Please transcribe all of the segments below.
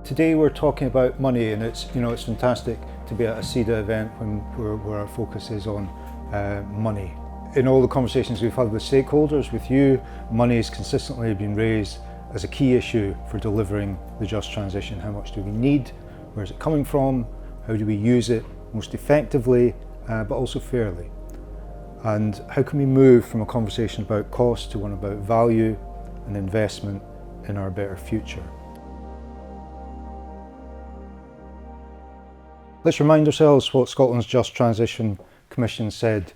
Today we're talking about money, and it's fantastic to be at a CEDA event where our focus is on money. In all the conversations we've had with stakeholders, with you, money has consistently been raised as a key issue for delivering the just transition. How much do we need? Where is it coming from? How do we use it most effectively, but also fairly? And how can we move from a conversation about cost to one about value and investment in our better future? Let's remind ourselves what Scotland's Just Transition Commission said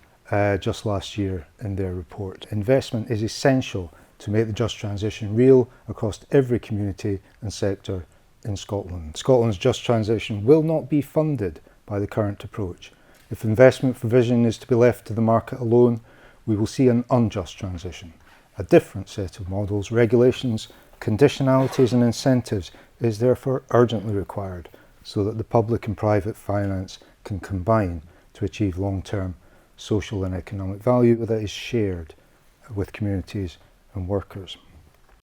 just last year in their report. Investment is essential to make the just transition real across every community and sector in Scotland. Scotland's just transition will not be funded by the current approach. If investment provision is to be left to the market alone, we will see an unjust transition. A different set of models, regulations, conditionalities and incentives is therefore urgently required so that the public and private finance can combine to achieve long-term social and economic value that is shared with communities and workers.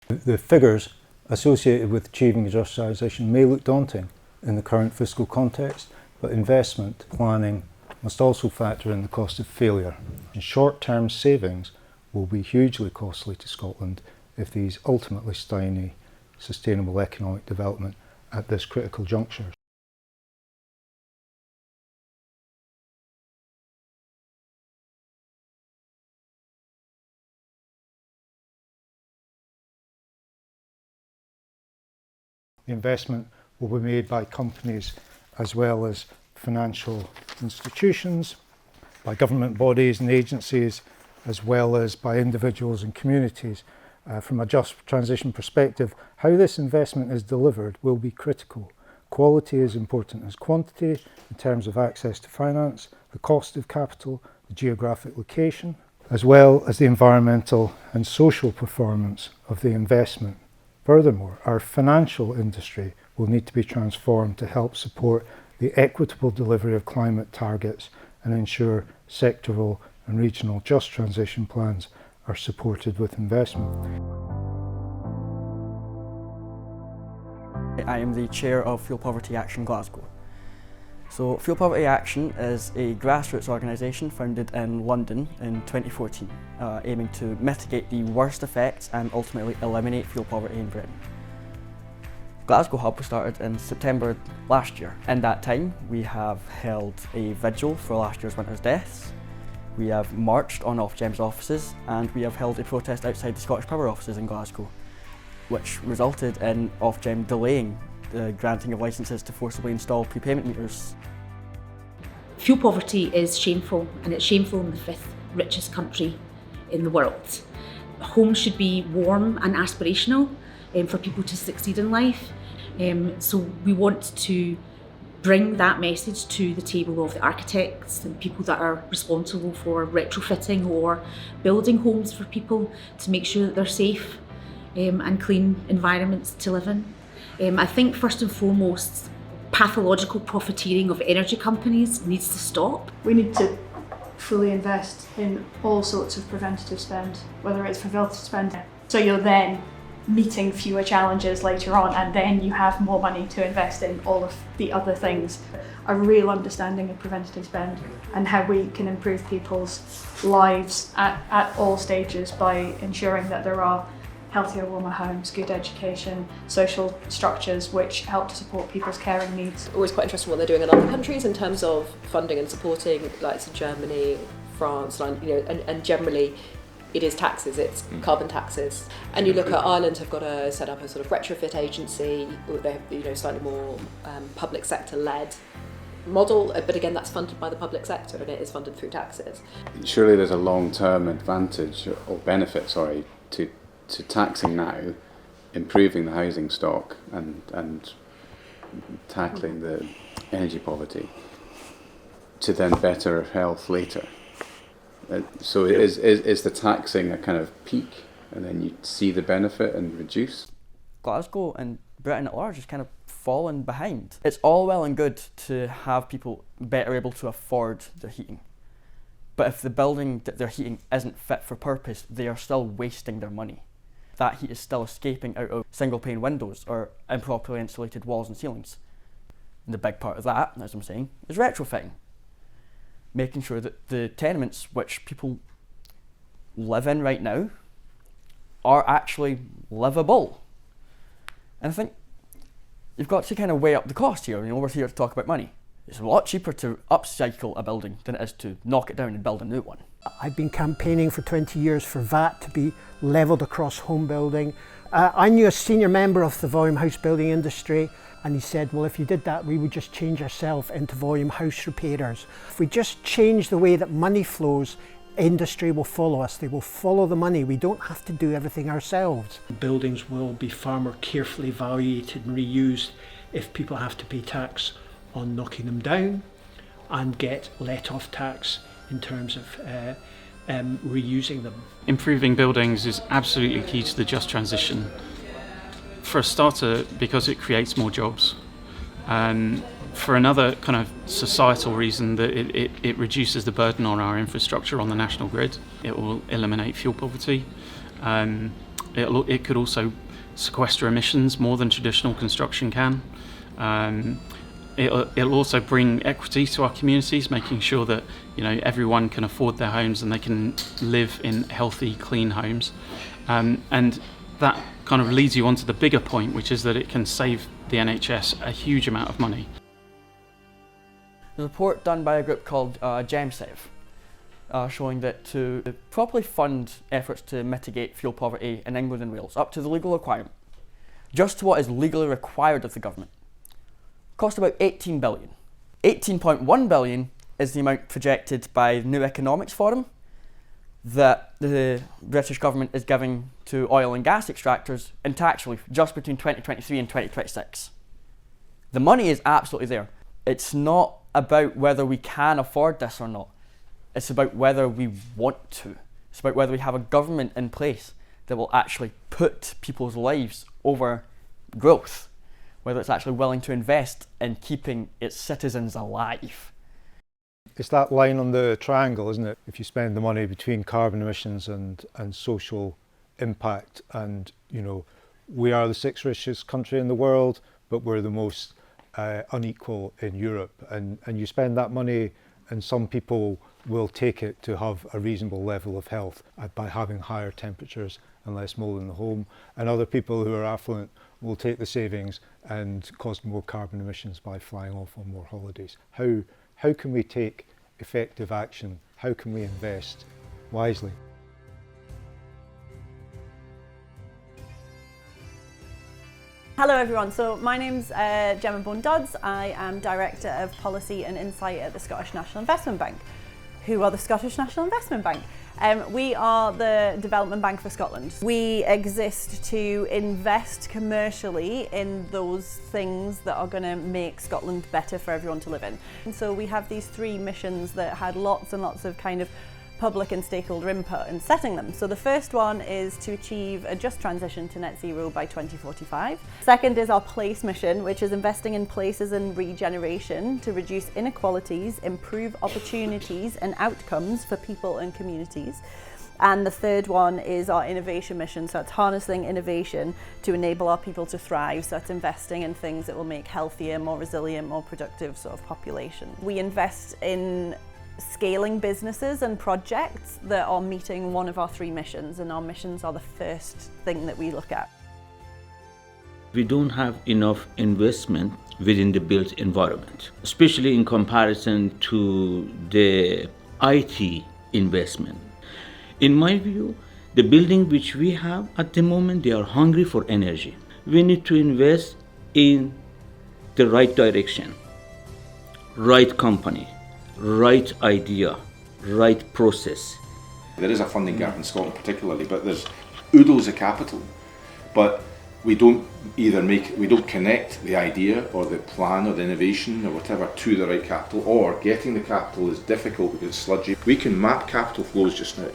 The figures associated with achieving a just transition may look daunting in the current fiscal context, but investment planning must also factor in the cost of failure. And short-term savings will be hugely costly to Scotland if these ultimately stymie sustainable economic development at this critical juncture. The investment will be made by companies as well as financial institutions, by government bodies and agencies, as well as by individuals and communities. From a just transition perspective, how this investment is delivered will be critical. Quality is important as quantity in terms of access to finance, the cost of capital, the geographic location, as well as the environmental and social performance of the investment. Furthermore, our financial industry will need to be transformed to help support the equitable delivery of climate targets and ensure sectoral and regional just transition plans are supported with investment. I am the chair of Fuel Poverty Action Glasgow. So Fuel Poverty Action is a grassroots organisation founded in London in 2014, aiming to mitigate the worst effects and ultimately eliminate fuel poverty in Britain. Glasgow Hub was started in September last year. In that time, we have held a vigil for last year's winter's deaths, we have marched on Ofgem's offices, and we have held a protest outside the Scottish Power offices in Glasgow, which resulted in Ofgem delaying the granting of licences to forcibly install prepayment meters. Fuel poverty is shameful, and it's shameful in the 5th richest country in the world. Homes should be warm and aspirational for people to succeed in life. So we want to bring that message to the table of the architects and people that are responsible for retrofitting or building homes for people to make sure that they're safe and clean environments to live in. I think first and foremost, pathological profiteering of energy companies needs to stop. We need to fully invest in all sorts of preventative spend, whether it's preventative spend. So you're then meeting fewer challenges later on, and then you have more money to invest in all of the other things. A real understanding of preventative spend and how we can improve people's lives at all stages by ensuring that there are healthier, warmer homes, good education, social structures which help to support people's caring needs. Always quite interested in what they're doing in other countries in terms of funding and supporting, like Germany, France, and generally it is taxes, it's carbon taxes. And you look at Ireland have got to set up a sort of retrofit agency, they have slightly more public sector led model, but again that's funded by the public sector and it is funded through taxes. Surely there's a long-term advantage or benefit, to taxing now, improving the housing stock and tackling the energy poverty, to then better health later. So is the taxing a kind of peak and then you see the benefit and reduce? Glasgow and Britain at large has kind of fallen behind. It's all well and good to have people better able to afford their heating. But if the building that they're heating isn't fit for purpose, they are still wasting their money. that heat is still escaping out of single pane windows or improperly insulated walls and ceilings. And the big part of that, as I'm saying, is retrofitting. Making sure that the tenements which people live in right now are actually livable. And I think you've got to kind of weigh up the cost here. We're here to talk about money. It's a lot cheaper to upcycle a building than it is to knock it down and build a new one. I've been campaigning for 20 years for VAT to be levelled across home building. I knew a senior member of the volume house building industry, and he said, well, if you did that, we would just change ourselves into volume house repairers. If we just change the way that money flows, industry will follow us. They will follow the money. We don't have to do everything ourselves. Buildings will be far more carefully evaluated and reused if people have to pay tax on knocking them down and get let-off tax in terms of reusing them. Improving buildings is absolutely key to the just transition. For a starter, because it creates more jobs. For another kind of societal reason, that it reduces the burden on our infrastructure on the national grid. It will eliminate fuel poverty. It could also sequester emissions more than traditional construction can. It'll also bring equity to our communities, making sure that everyone can afford their homes and they can live in healthy, clean homes. And that kind of leads you on to the bigger point, which is that it can save the NHS a huge amount of money. A report done by a group called GemSave, showing that to properly fund efforts to mitigate fuel poverty in England and Wales up to the legal requirement, just to what is legally required of the government, cost about 18 billion. 18.1 billion is the amount projected by the New Economics Forum that the British government is giving to oil and gas extractors in tax relief just between 2023 and 2026. The money is absolutely there. It's not about whether we can afford this or not. It's about whether we want to. It's about whether we have a government in place that will actually put people's lives over growth, whether it's actually willing to invest in keeping its citizens alive. It's that line on the triangle, isn't it? If you spend the money between carbon emissions and social impact, and we are the sixth richest country in the world, but we're the most unequal in Europe, and you spend that money and some people will take it to have a reasonable level of health by having higher temperatures and less mold in the home, and other people who are affluent will take the savings and cause more carbon emissions by flying off on more holidays. How can we take effective action? How can we invest wisely? Hello everyone, so my name's Gemma Bone-Dodds. I am Director of Policy and Insight at the Scottish National Investment Bank. Who are the Scottish National Investment Bank? We are the Development Bank for Scotland. We exist to invest commercially in those things that are going to make Scotland better for everyone to live in. And so we have these three missions that had lots and lots of kind of public and stakeholder input in setting them. So the first one is to achieve a just transition to net zero by 2045. Second is our place mission, which is investing in places and regeneration to reduce inequalities, improve opportunities and outcomes for people and communities. And the third one is our innovation mission, so it's harnessing innovation to enable our people to thrive, so it's investing in things that will make healthier, more resilient, more productive sort of population. We invest in scaling businesses and projects that are meeting one of our three missions, and our missions are the first thing that we look at. We don't have enough investment within the built environment, especially in comparison to the IT investment. In my view, the building which we have at the moment, they are hungry for energy. We need to invest in the right direction, right company, right idea, right process. There is a funding gap in Scotland particularly, but there's oodles of capital. But we don't connect the idea or the plan or the innovation or whatever to the right capital, or getting the capital is difficult because it's sludgy. We can map capital flows just now,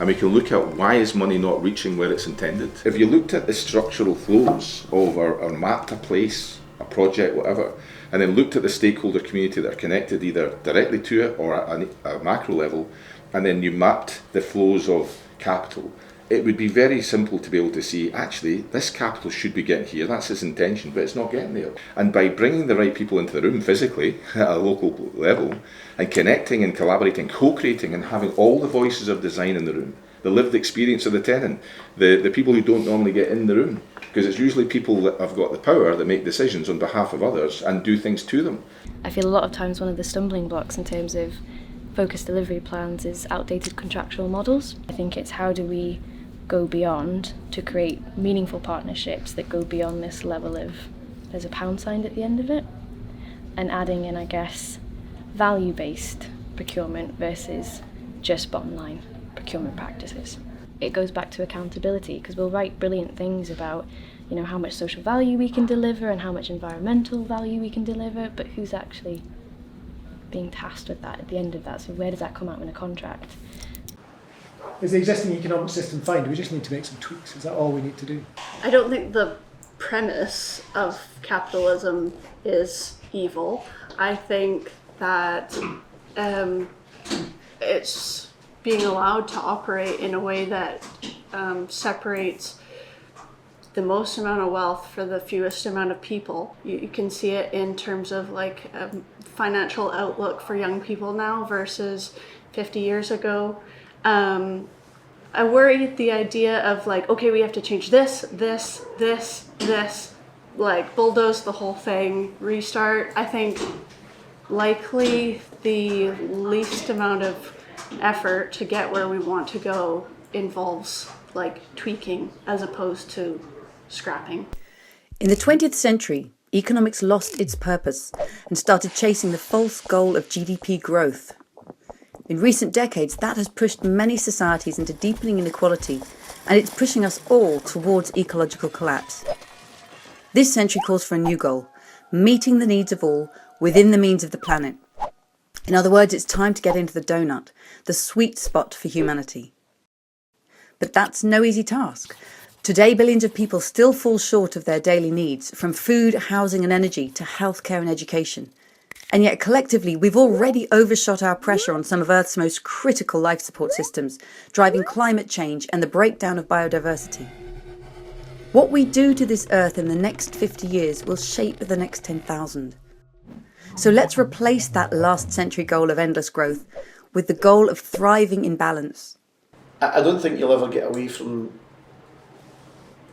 and we can look at why is money not reaching where it's intended. If you looked at the structural flows of or mapped a place, a project, whatever, and then looked at the stakeholder community that are connected either directly to it or at a macro level, and then you mapped the flows of capital, it would be very simple to be able to see, actually, this capital should be getting here, that's its intention, but it's not getting there. And by bringing the right people into the room physically, at a local level, and connecting and collaborating, co-creating and having all the voices of design in the room, the lived experience of the tenant, the people who don't normally get in the room, because it's usually people that have got the power that make decisions on behalf of others and do things to them. I feel a lot of times one of the stumbling blocks in terms of focused delivery plans is outdated contractual models. I think it's how do we go beyond to create meaningful partnerships that go beyond this level of there's a pound sign at the end of it, and adding in, I guess, value-based procurement versus just bottom line procurement practices. It goes back to accountability, because we'll write brilliant things about, you know, how much social value we can deliver and how much environmental value we can deliver, but who's actually being tasked with that at the end of that? So where does that come out in a contract? Is the existing economic system fine? Do we just need to make some tweaks? Is that all we need to do? I don't think the premise of capitalism is evil. I think that it's being allowed to operate in a way that separates the most amount of wealth for the fewest amount of people. You can see it in terms of like financial outlook for young people now versus 50 years ago. I worry at the idea of like, okay, we have to change this, like bulldoze the whole thing, restart. I think likely the least amount of effort to get where we want to go involves like tweaking as opposed to scrapping. In the 20th century, economics lost its purpose and started chasing the false goal of GDP growth. In recent decades, that has pushed many societies into deepening inequality, and it's pushing us all towards ecological collapse. This century calls for a new goal, meeting the needs of all within the means of the planet. In other words, it's time to get into the donut, the sweet spot for humanity. But that's no easy task. Today, billions of people still fall short of their daily needs, from food, housing and energy to healthcare and education. And yet collectively, we've already overshot our pressure on some of Earth's most critical life support systems, driving climate change and the breakdown of biodiversity. What we do to this Earth in the next 50 years will shape the next 10,000. So let's replace that last century goal of endless growth with the goal of thriving in balance. I don't think you'll ever get away from,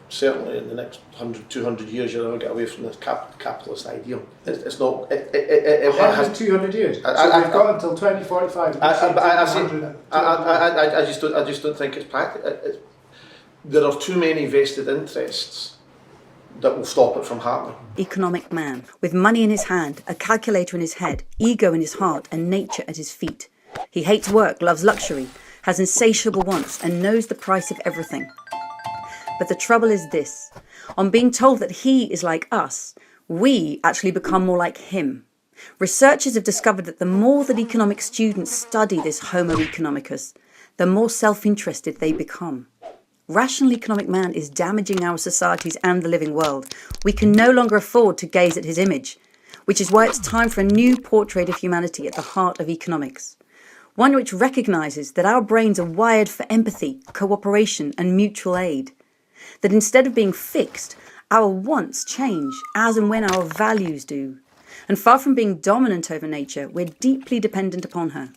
certainly in the next 100, 200 years, you'll never get away from this capitalist ideal. It's not... It has 200 years? So we've got until 2045. I just don't think it's practical. There are too many vested interests that will stop it from happening. Economic man, with money in his hand, a calculator in his head, ego in his heart and nature at his feet. He hates work, loves luxury, has insatiable wants and knows the price of everything. But the trouble is this, on being told that he is like us, we actually become more like him. Researchers have discovered that the more that economic students study this Homo economicus, the more self-interested they become. Rational economic man is damaging our societies and the living world. We can no longer afford to gaze at his image, which is why it's time for a new portrait of humanity at the heart of economics. One which recognises that our brains are wired for empathy, cooperation and mutual aid. That instead of being fixed, our wants change as and when our values do. And far from being dominant over nature, we're deeply dependent upon her.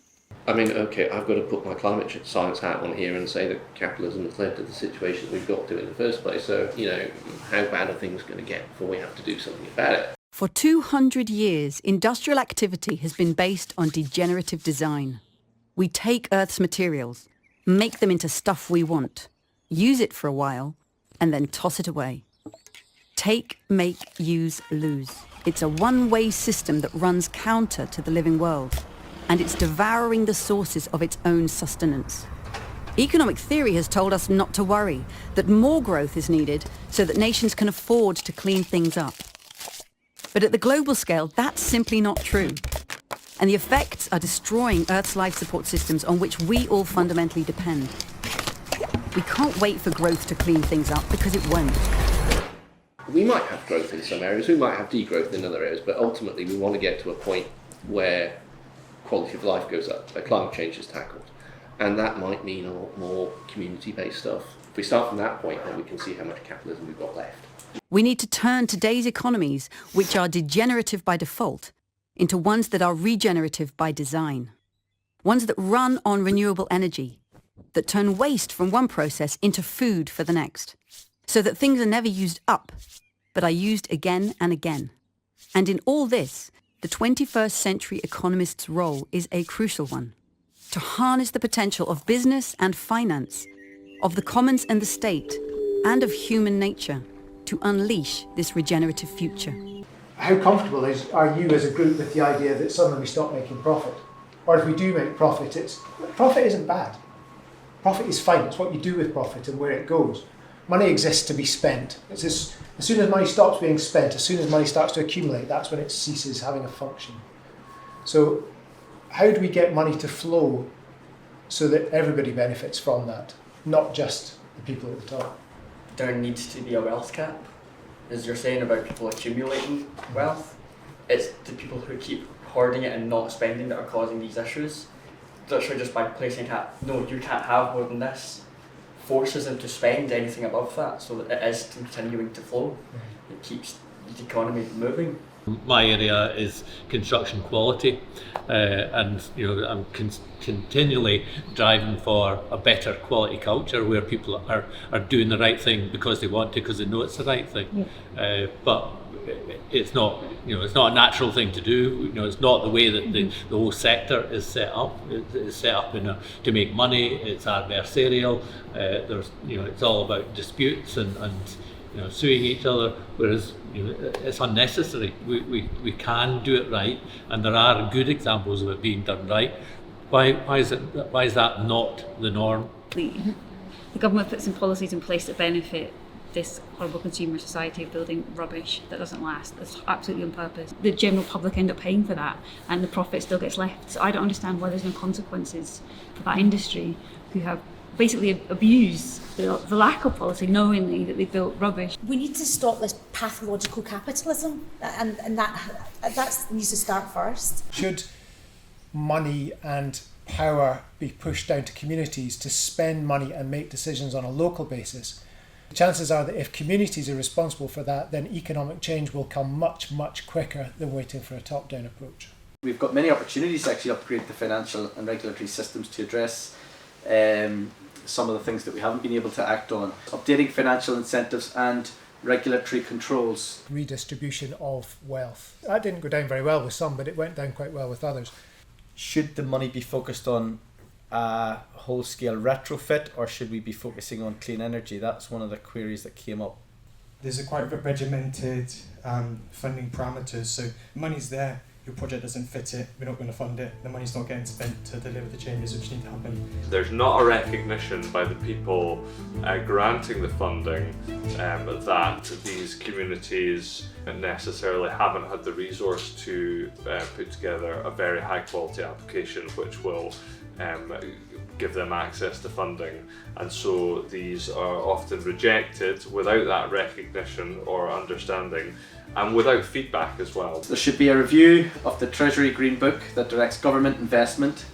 I mean, okay, I've got to put my climate science hat on here and say that capitalism has led to the situation we've got to in the first place. So, you know, how bad are things going to get before we have to do something about it? For 200 years, industrial activity has been based on degenerative design. We take Earth's materials, make them into stuff we want, use it for a while, and then toss it away. Take, make, use, lose. It's a one-way system that runs counter to the living world, and it's devouring the sources of its own sustenance. Economic theory has told us not to worry, that more growth is needed so that nations can afford to clean things up. But at the global scale, that's simply not true. And the effects are destroying Earth's life support systems on which we all fundamentally depend. We can't wait for growth to clean things up because it won't. We might have growth in some areas, we might have degrowth in other areas, but ultimately we want to get to a point where quality of life goes up, where climate change is tackled. And that might mean a lot more community-based stuff, If we start from that point, then we can see how much capitalism we've got left. We need to turn today's economies, which are degenerative by default, into ones that are regenerative by design. Ones that run on renewable energy, that turn waste from one process into food for the next, so that things are never used up, but are used again and again. And in all this, the 21st century economist's role is a crucial one: to harness the potential of business and finance, of the commons and the state, and of human nature, to unleash this regenerative future. How comfortable are you as a group with the idea that suddenly we stop making profit? Or if we do make profit, profit isn't bad. Profit is fine. It's what you do with profit and where it goes. Money exists to be spent. It's as soon as money stops being spent, as soon as money starts to accumulate, that's when it ceases having a function. So how do we get money to flow so that everybody benefits from that, not just the people at the top? There needs to be a wealth cap. As you're saying about people accumulating wealth, it's the people who keep hoarding it and not spending that are causing these issues. Literally just by placing a cap, no, you can't have more than this, forces them to spend anything above that, so that it is continuing to flow. It keeps the economy moving. My area is construction quality, and I'm continually driving for a better quality culture where people are doing the right thing because they want to, because they know it's the right thing. But it's not, it's not a natural thing to do. It's not the way that the whole sector is set up. It's set up to make money. It's adversarial. There's, it's all about disputes and suing each other, whereas it's unnecessary. We can do it right, and there are good examples of it being done right. Why is that not the norm? The government puts some policies in place that benefit this horrible consumer society of building rubbish that doesn't last. That's absolutely on purpose. The general public end up paying for that, and the profit still gets left. So I don't understand why there's no consequences for that industry who have basically abused the lack of policy, knowingly that they built rubbish. We need to stop this pathological capitalism, and that needs to start first. Should money and power be pushed down to communities to spend money and make decisions on a local basis? The chances are that if communities are responsible for that, then economic change will come much, much quicker than waiting for a top-down approach. We've got many opportunities to actually upgrade the financial and regulatory systems to address some of the things that we haven't been able to act on. Updating financial incentives and regulatory controls. Redistribution of wealth. That didn't go down very well with some, but it went down quite well with others. Should the money be focused on whole-scale retrofit, or should we be focusing on clean energy? That's one of the queries that came up. There's a quite regimented funding parameters, so money's there. Your project doesn't fit it, we're not going to fund it, the money's not getting spent to deliver the changes which need to happen. There's not a recognition by the people granting the funding that these communities necessarily haven't had the resource to put together a very high quality application which will give them access to funding, and so these are often rejected without that recognition or understanding, and without feedback as well. There should be a review of the Treasury Green Book that directs government investment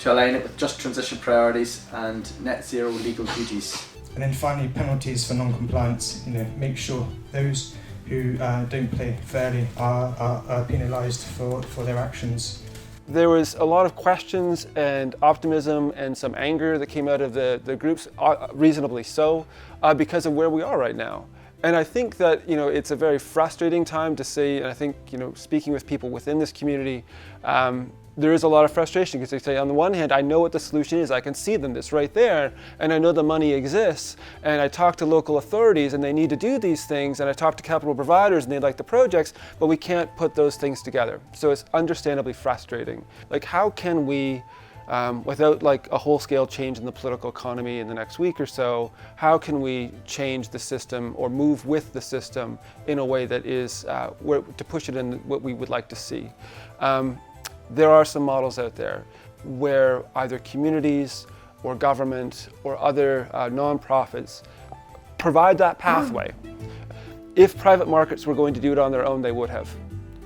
to align it with just transition priorities and net zero legal duties. And then finally, penalties for non-compliance. Make sure those who don't play fairly are penalised for their actions. There was a lot of questions and optimism and some anger that came out of the groups, reasonably so, because of where we are right now. And I think that it's a very frustrating time to see, and I think speaking with people within this community, there is a lot of frustration because they say, on the one hand, I know what the solution is, I can see them, it's right there, and I know the money exists, and I talk to local authorities and they need to do these things, and I talk to capital providers and they like the projects, but we can't put those things together. So it's understandably frustrating. Like, how can we, without like a whole-scale change in the political economy in the next week or so, how can we change the system or move with the system in a way that is, to push it in what we would like to see? There are some models out there where either communities or government or other non-profits provide that pathway. If private markets were going to do it on their own, they would have.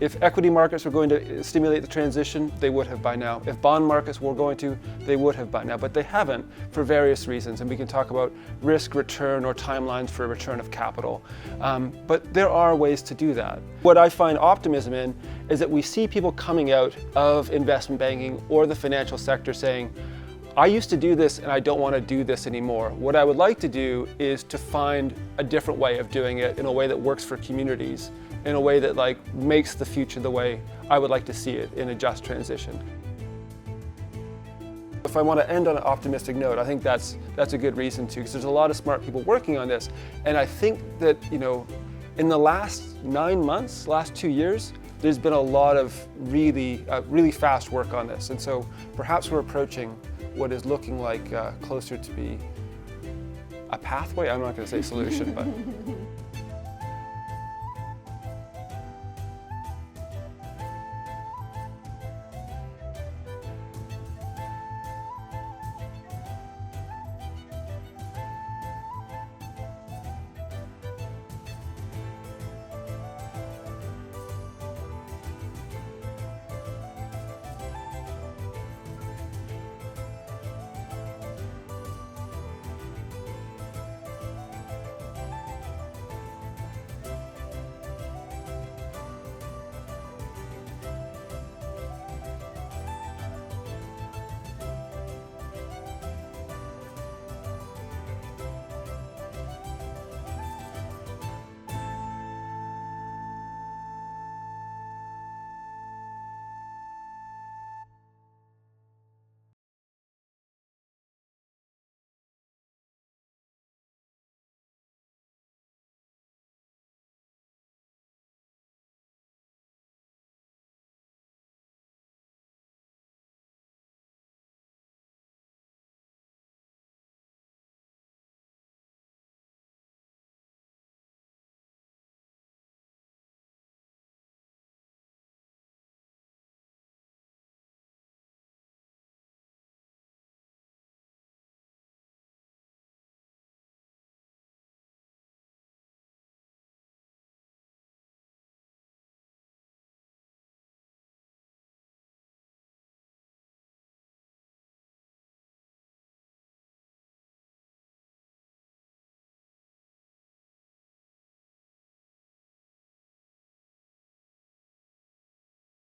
If equity markets were going to stimulate the transition, they would have by now. If bond markets were going to, they would have by now, but they haven't for various reasons, and we can talk about risk, return, or timelines for return of capital. But there are ways to do that. What I find optimism in is that we see people coming out of investment banking or the financial sector saying, I used to do this and I don't want to do this anymore. What I would like to do is to find a different way of doing it in a way that works for communities, in a way that makes the future the way I would like to see it in a just transition. If I want to end on an optimistic note, I think that's a good reason to, because there's a lot of smart people working on this. And I think that, in the last 9 months, last 2 years, there's been a lot of really fast work on this. And so perhaps we're approaching what is looking like closer to be a pathway. I'm not going to say solution, but